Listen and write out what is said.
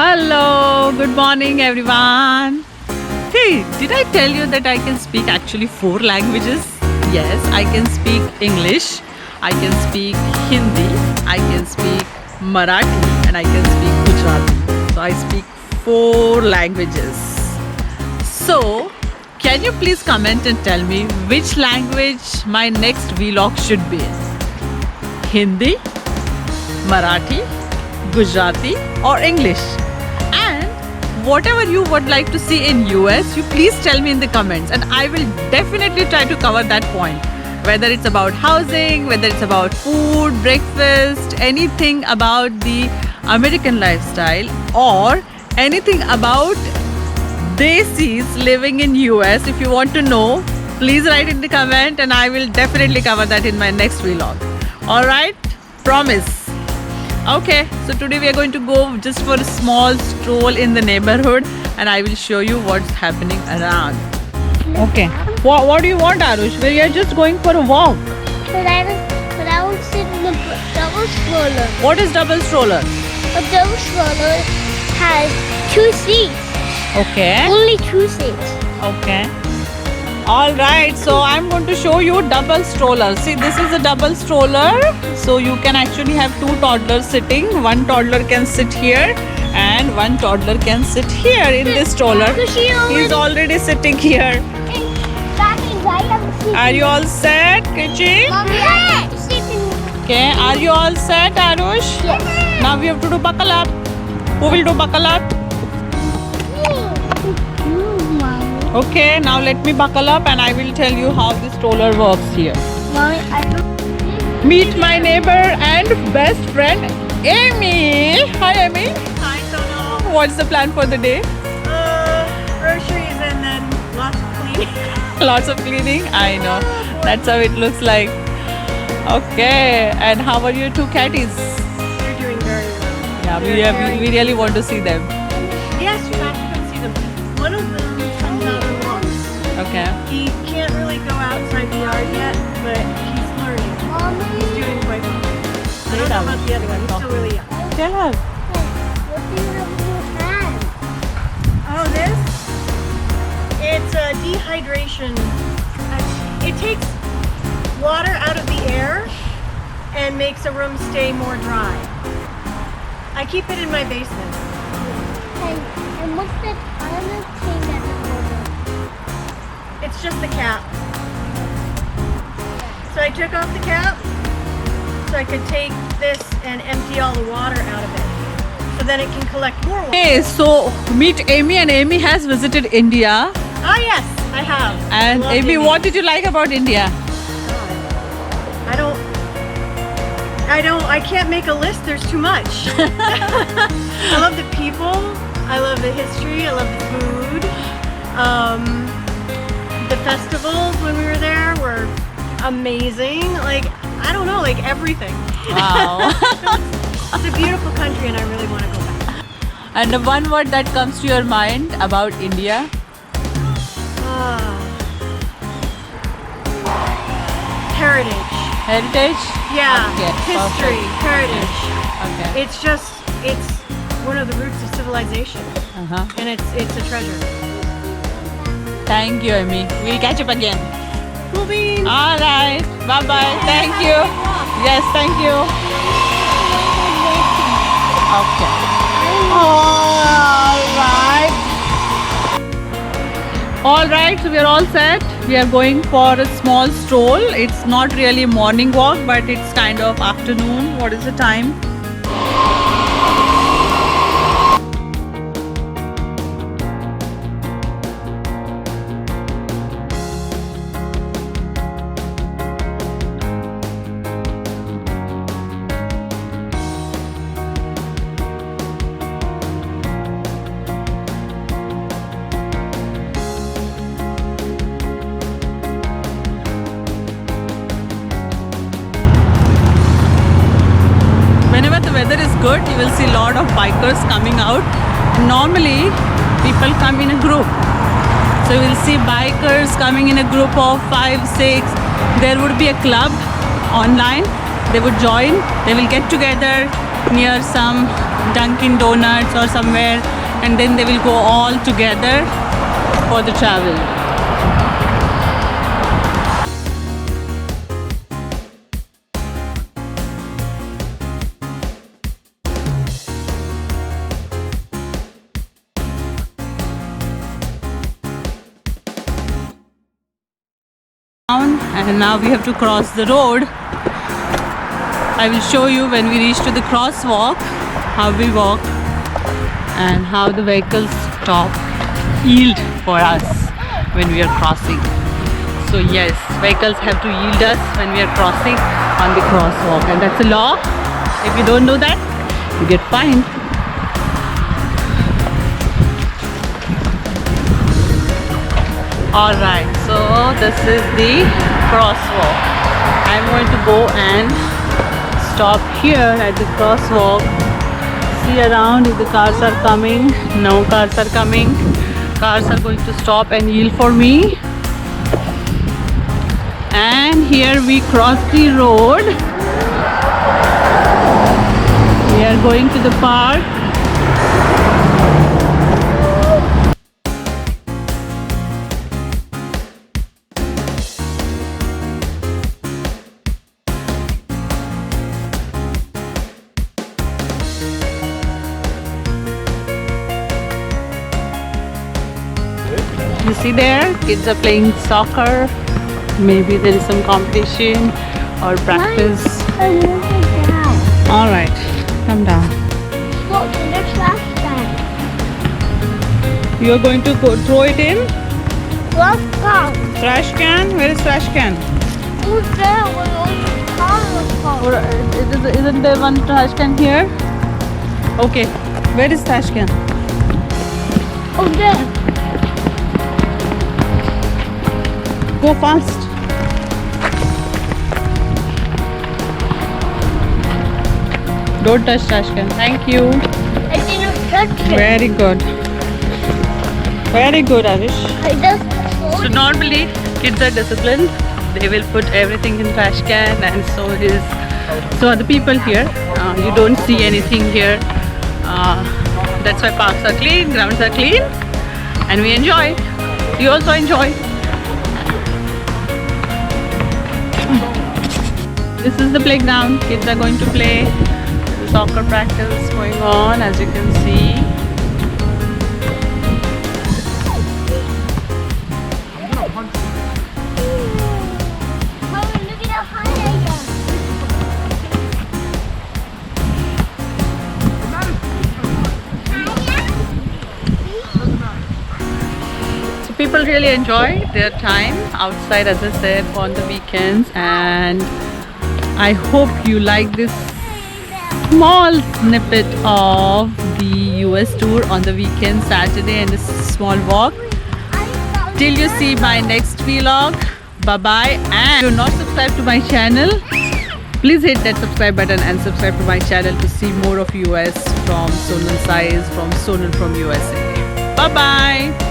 Hello, good morning everyone. Hey, did I tell you that I can speak actually four languages? Yes, I can speak English, I can speak Hindi, I can speak Marathi, and I can speak Gujarati. So I speak four languages. So, can you please comment and tell me which language my next vlog should be in? Hindi, Marathi, Gujarati, or English? And whatever you would like to see in US, you please tell me in the comments and I will definitely try to cover that point. Whether it's about housing, whether it's about food, breakfast, anything about the American lifestyle or anything about Desis living in US. If you want to know, please write in the comment and I will definitely cover that in my next vlog. Alright? Promise. Okay, so today we are going to go just for a small stroll in the neighborhood and I will show you what's happening around. Okay. What do you want, Arush? We are just going for a walk. But I will sit in the double stroller. What is double stroller? A double stroller has two seats. Okay. Only two seats. Okay. Alright, so I'm going to show you double stroller. See, this is a double stroller. So you can actually have two toddlers sitting. One toddler can sit here and one toddler can sit here in this stroller. He's already sitting here. Are you all set, Kichi? Yes. Okay, are you all set, Arush? Yes. Now we have to do buckle up. Who will do buckle up? Okay, now let me buckle up and I will tell you how this stroller works here. Mommy, I don't. Meet my neighbor and best friend, Amy. Hi, Amy. Hi, Sono. What's the plan for the day? Groceries and then lots of cleaning. Lots of cleaning? I know. That's how it looks like. Okay, and how are your two catties? You're doing very well. Yeah, we really want to see them. Yes, you have to come see them. One of them comes out on walks. Okay. He can't really go outside the yard yet, but he's learning. He's doing quite well. I don't know about the other one. He's still really young. Tell her. What do you have in your hand? Oh, this? It's a dehydration. It takes water out of the air and makes a room stay more dry. I keep it in my basement. And what's the other thing that is It's just the cap. So I took off the cap so I could take this and empty all the water out of it. So then it can collect more water. Hey, so meet Amy and Amy has visited India. Ah yes, I have. And Love Amy, India. what did you like about India? I can't make a list, there's too much. I love the people, I love the history, I love the food. The festivals when we were there were amazing. Like, I don't know, like everything. Wow. It's a beautiful country and I really want to go back. And the one word that comes to your mind about India? Heritage. Heritage? Yeah, Okay, history, heritage. Okay. It's one of the roots of civilization, Uh-huh. and it's a treasure. Thank you, Amy. We'll catch up again. Cool beans. All right. Bye-bye. Thank you. Yes, thank you. Okay. All right. All right, so we are all set. We are going for a small stroll. It's not really morning walk, but it's kind of afternoon. What is the time? Whenever the weather is good, you will see a lot of bikers coming out. Normally, people come in a group. So you will see bikers coming in a group of 5, 6. There would be a club online. They would join. They will get together near some Dunkin' Donuts or somewhere, and then they will go all together for the travel. And now we have to cross the road. I will show you when we reach to the crosswalk how we walk and how the vehicles stop, yield for us when we are crossing. So yes, vehicles have to yield us when we are crossing on the crosswalk, and that's a law. If you don't know that, you get fined. Alright, so this is the crosswalk. I'm going to go and stop here at the crosswalk. See around if the cars are coming. No cars are coming. Cars are going to stop and yield for me. And here we cross the road. We are going to the park. You see there, kids are playing soccer. Maybe there is some competition or practice. I want it down. Alright, come down. Look, in the trash can. You are going to go throw it in? Let's go. Trash can? Where is trash can? Who's there when all the cars Or isn't there one trash can here? Okay, where is trash can? Oh, there. Go fast. Don't touch trash can. Thank you. I didn't touch it. Very good. Very good, Avish. I just So normally kids are disciplined. They will put everything in trash can, and so are the people here. You don't see anything here. That's why parks are clean, grounds are clean, and we enjoy. You also enjoy. This is the playground. Kids are going to play. Soccer practice going on, as you can see. Mommy, look at how high I am. So people really enjoy their time outside, as I said, on the weekends, and I hope you like this small snippet of the US tour on the weekend, Saturday, and a small walk. Till you see my next vlog, bye bye. And if you're not subscribed to my channel, please hit that subscribe button and subscribe to my channel to see more of US from Sonal Saiz, from Sonal from USA. Bye bye.